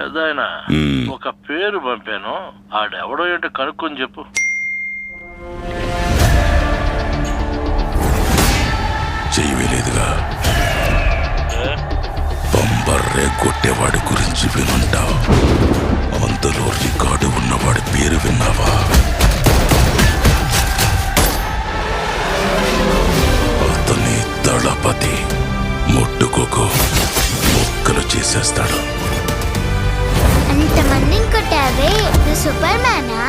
పెద్ద ఒక పేరు పంపాను, ఆడెవడో ఏంటో కనుక్కొని చెప్పు. చేయలేదుగా. బంబర్రే కొట్టేవాడి గురించి వినుంటావు, అందులో రికార్డు ఉన్నవాడి పేరు విన్నావా? అతని దళపతి. ముట్టుకోకు, మొక్కలు చేసేస్తాడు. అంతమందిని కొట్టావే, నువ్వు సూపర్ మ్యానా?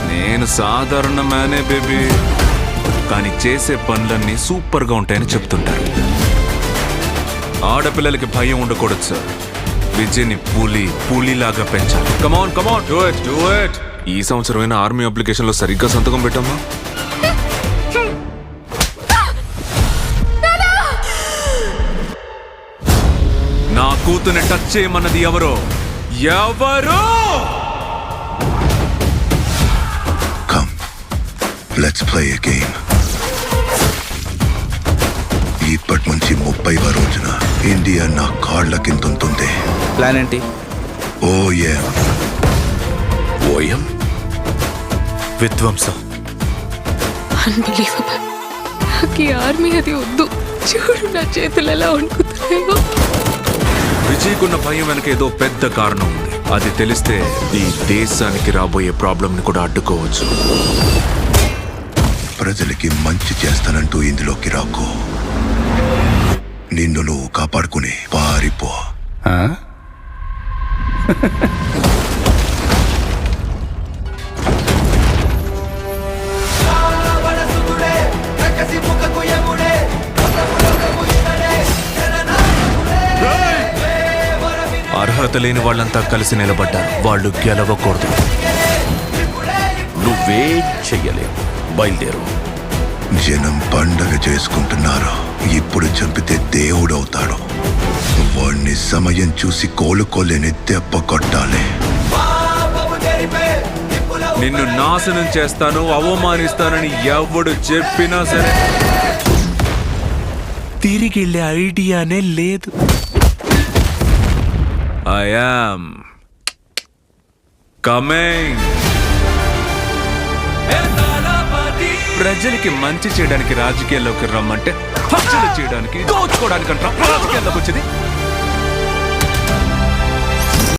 నేను సాధారణ మ్యానే బేబీ, కానీ చేసే పనులన్నీ సూపర్గా ఉంటాయని చెప్తుంటారు. ఆడపిల్లలకి భయం ఉండకూడదు సార్. విజయ్ని పులిలాగా పెంచాలి. కమాన్ కమాన్, డూ ఇట్ డూ ఇట్. ఈ సంవత్సరమైన ఆర్మీ అప్లికేషన్లో సరిగ్గా సంతకం పెట్టమ్మా. నా కూతుర్ని టచ్ చేయమన్నది ఎవరో? Come, let's play a game. ఇప్పటి నుంచి 30వ రోజున ఇండియా నా కాళ్ళ కింద ఉంటుంది. ప్లాన్ ఏంటి? ఓఎం విధ్వంసం. అన్బిలీవబుల్. నాకు ఈ ఆర్మీ అది వద్దు. చూడు నా చేతులు ఎలా వణుకుతున్నాయో. విజయ్కున్న భయం వెనక ఏదో పెద్ద కారణం ఉంది. అది తెలిస్తే ఈ దేశానికి రాబోయే ప్రాబ్లంని కూడా అడ్డుకోవచ్చు. ప్రజలకి మంచి చేస్తానంటూ ఇందులోకి రాకు. నిన్ను నువ్వు కాపాడుకుని పారిపో. అర్హత లేని వాళ్ళంతా కలిసి నిలబడ్డారు. వాళ్ళు గెలవకూడదు. నువ్వే చెయ్యలేవు, బయలుదేరు. జనం పండగ చేసుకుంటున్నారు. ఇప్పుడు చంపితే దేవుడవుతాడు. వాణ్ణి సమయం చూసి కోలుకోలేని దెబ్బ కొట్టాలి. నిన్ను నాశనం చేస్తాను, అవమానిస్తానని ఎవడు చెప్పినా సరే తిరిగి వెళ్ళే ఐడియానే లేదు. I am coming. ప్రజలకి మంచి చేయడానికి రాజకీయాల్లోకి రమ్మంటే హత్యలు చేయడానికి, దోచుకోవడానికి రాజకీయాల్లోకి వచ్చేది